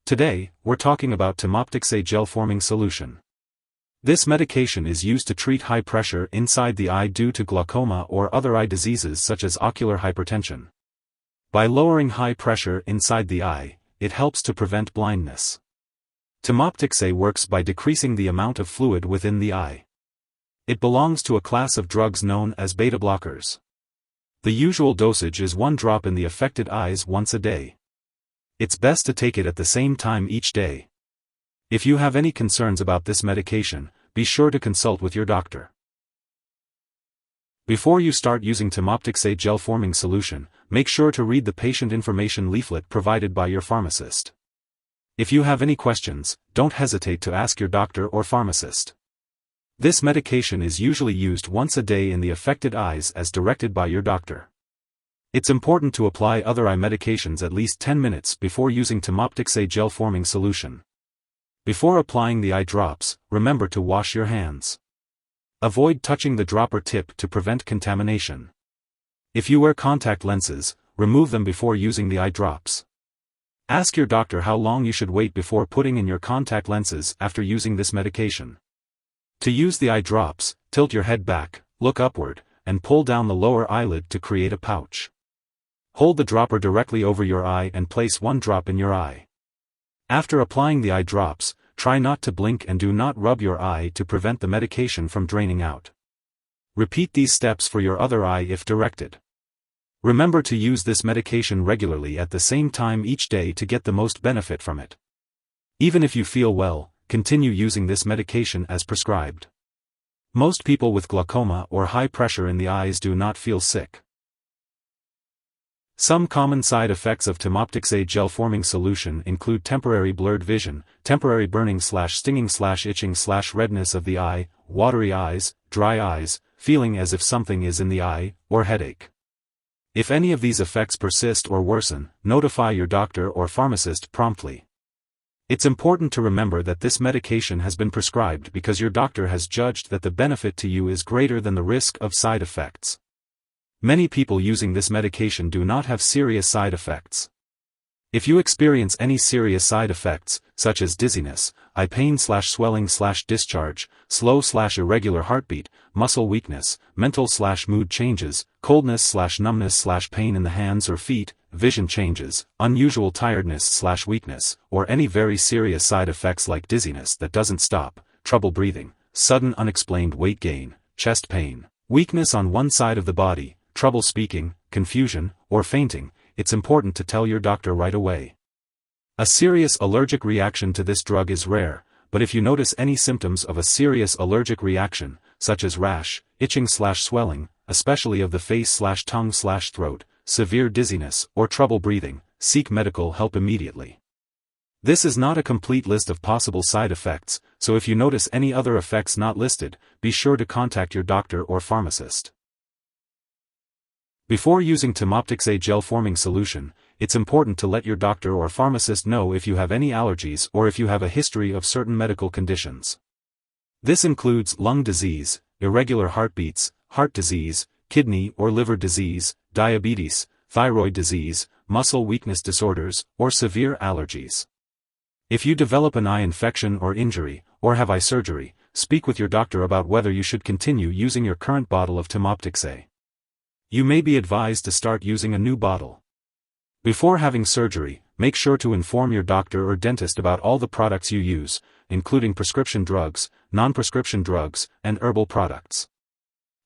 Today, we're talking about Timoptic-Xe Gel-Forming Solution. This medication is used to treat high pressure inside the eye due to glaucoma or other eye diseases such as ocular hypertension. By lowering high pressure inside the eye, it helps to prevent blindness. Timoptic-Xe works by decreasing the amount of fluid within the eye. It belongs to a class of drugs known as beta blockers. The usual dosage is 1 drop in the affected eyes once a day. It's best to take it at the same time each day. If you have any concerns about this medication, be sure to consult with your doctor. Before you start using Timoptic-Xe Gel-Forming Solution, make sure to read the patient information leaflet provided by your pharmacist. If you have any questions, don't hesitate to ask your doctor or pharmacist. This medication is usually used once a day in the affected eyes as directed by your doctor. It's important to apply other eye medications at least 10 minutes before using Timoptic-Xe Gel-Forming Solution. Before applying the eye drops, remember to wash your hands. Avoid touching the dropper tip to prevent contamination. If you wear contact lenses, remove them before using the eye drops. Ask your doctor how long you should wait before putting in your contact lenses after using this medication. To use the eye drops, tilt your head back, look upward, and pull down the lower eyelid to create a pouch. Hold the dropper directly over your eye and place 1 drop in your eye. After applying the eye drops, try not to blink and do not rub your eye to prevent the medication from draining out. Repeat these steps for your other eye if directed. Remember to use this medication regularly at the same time each day to get the most benefit from it. Even if you feel well, continue using this medication as prescribed. Most people with glaucoma or high pressure in the eyes do not feel sick. Some common side effects of Timoptic-Xe Gel-Forming Solution include temporary blurred vision, temporary burning/stinging/itching/redness of the eye, watery eyes, dry eyes, feeling as if something is in the eye, or headache. If any of these effects persist or worsen, notify your doctor or pharmacist promptly. It's important to remember that this medication has been prescribed because your doctor has judged that the benefit to you is greater than the risk of side effects. Many people using this medication do not have serious side effects. If you experience any serious side effects, such as dizziness, eye pain/swelling/discharge, slow/irregular heartbeat, muscle weakness, mental/mood changes, coldness/numbness/pain in the hands or feet, vision changes, unusual tiredness/weakness, or any very serious side effects like dizziness that doesn't stop, trouble breathing, sudden unexplained weight gain, chest pain, weakness on one side of the body, trouble speaking, confusion, or fainting, it's important to tell your doctor right away. A serious allergic reaction to this drug is rare, but if you notice any symptoms of a serious allergic reaction, such as rash, itching/swelling, especially of the face/tongue/throat, severe dizziness, or trouble breathing, seek medical help immediately. This is not a complete list of possible side effects, so if you notice any other effects not listed, be sure to contact your doctor or pharmacist. Before using Timoptic-Xe Gel-Forming Solution, it's important to let your doctor or pharmacist know if you have any allergies or if you have a history of certain medical conditions. This includes lung disease, irregular heartbeats, heart disease, kidney or liver disease, diabetes, thyroid disease, muscle weakness disorders, or severe allergies. If you develop an eye infection or injury, or have eye surgery, speak with your doctor about whether you should continue using your current bottle of Timoptic-Xe. You may be advised to start using a new bottle. Before having surgery, make sure to inform your doctor or dentist about all the products you use, including prescription drugs, non-prescription drugs, and herbal products.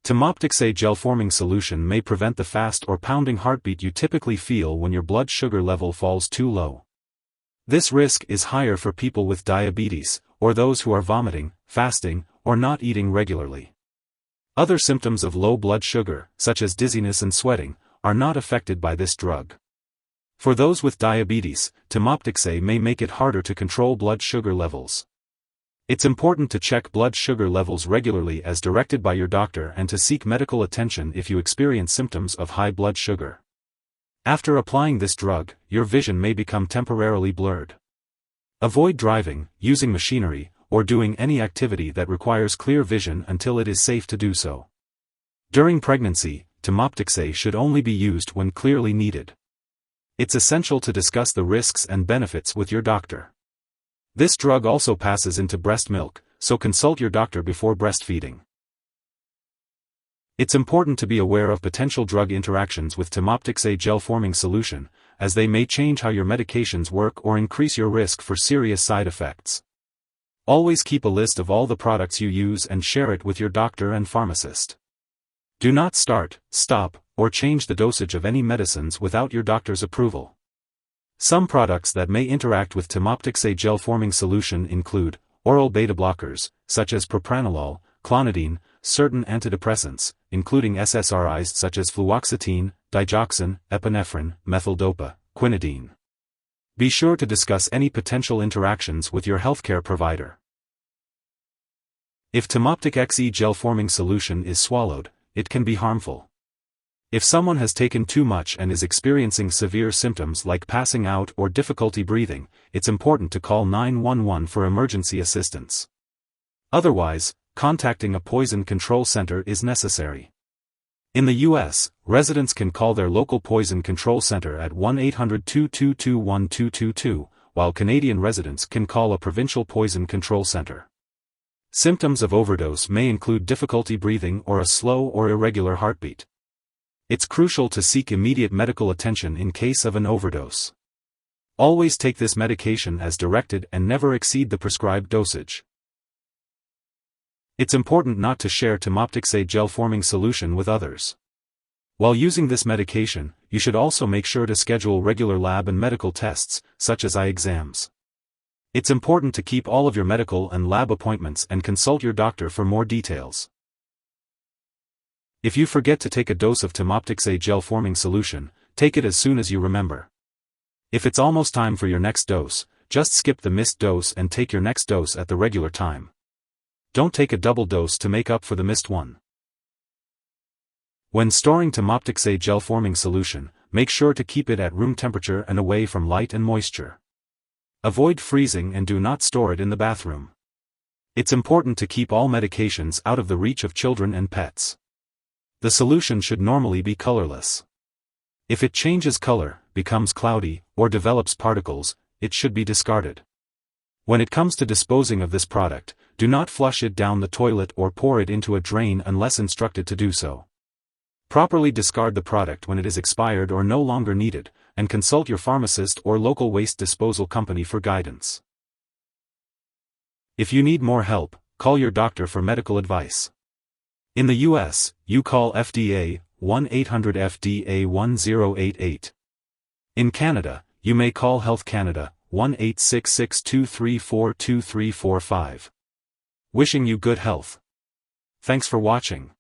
Timoptic-Xe Gel-Forming Solution may prevent the fast or pounding heartbeat you typically feel when your blood sugar level falls too low. This risk is higher for people with diabetes, or those who are vomiting, fasting, or not eating regularly. Other symptoms of low blood sugar, such as dizziness and sweating, are not affected by this drug. For those with diabetes, Timoptic-Xe may make it harder to control blood sugar levels. It's important to check blood sugar levels regularly as directed by your doctor and to seek medical attention if you experience symptoms of high blood sugar. After applying this drug, your vision may become temporarily blurred. Avoid driving, using machinery, or doing any activity that requires clear vision until it is safe to do so. During pregnancy, Timoptic-Xe should only be used when clearly needed. It's essential to discuss the risks and benefits with your doctor. This drug also passes into breast milk, so consult your doctor before breastfeeding. It's important to be aware of potential drug interactions with Timoptic-Xe Gel-Forming Solution, as they may change how your medications work or increase your risk for serious side effects. Always keep a list of all the products you use and share it with your doctor and pharmacist. Do not start, stop, or change the dosage of any medicines without your doctor's approval. Some products that may interact with Timoptic-Xe Gel-Forming Solution include oral beta blockers, such as propranolol, clonidine, certain antidepressants, including SSRIs such as fluoxetine, digoxin, epinephrine, methyldopa, quinidine. Be sure to discuss any potential interactions with your healthcare provider. If Timoptic-Xe Gel-Forming Solution is swallowed, it can be harmful. If someone has taken too much and is experiencing severe symptoms like passing out or difficulty breathing, it's important to call 911 for emergency assistance. Otherwise, contacting a poison control center is necessary. In the U.S., residents can call their local poison control center at 1-800-222-1222, while Canadian residents can call a provincial poison control center. Symptoms of overdose may include difficulty breathing or a slow or irregular heartbeat. It's crucial to seek immediate medical attention in case of an overdose. Always take this medication as directed and never exceed the prescribed dosage. It's important not to share Timoptic-Xe Gel-Forming Solution with others. While using this medication, you should also make sure to schedule regular lab and medical tests, such as eye exams. It's important to keep all of your medical and lab appointments and consult your doctor for more details. If you forget to take a dose of Timoptic-Xe Gel-Forming Solution, take it as soon as you remember. If it's almost time for your next dose, just skip the missed dose and take your next dose at the regular time. Don't take a double dose to make up for the missed one. When storing Timoptic-Xe Gel-Forming Solution, make sure to keep it at room temperature and away from light and moisture. Avoid freezing and do not store it in the bathroom. It's important to keep all medications out of the reach of children and pets. The solution should normally be colorless. If it changes color, becomes cloudy, or develops particles, it should be discarded. When it comes to disposing of this product, do not flush it down the toilet or pour it into a drain unless instructed to do so. Properly discard the product when it is expired or no longer needed, and consult your pharmacist or local waste disposal company for guidance. If you need more help, call your doctor for medical advice. In the U.S., you call FDA, 1-800-FDA-1088. In Canada, you may call Health Canada, 1-866-234-2345. Wishing you good health. Thanks for watching.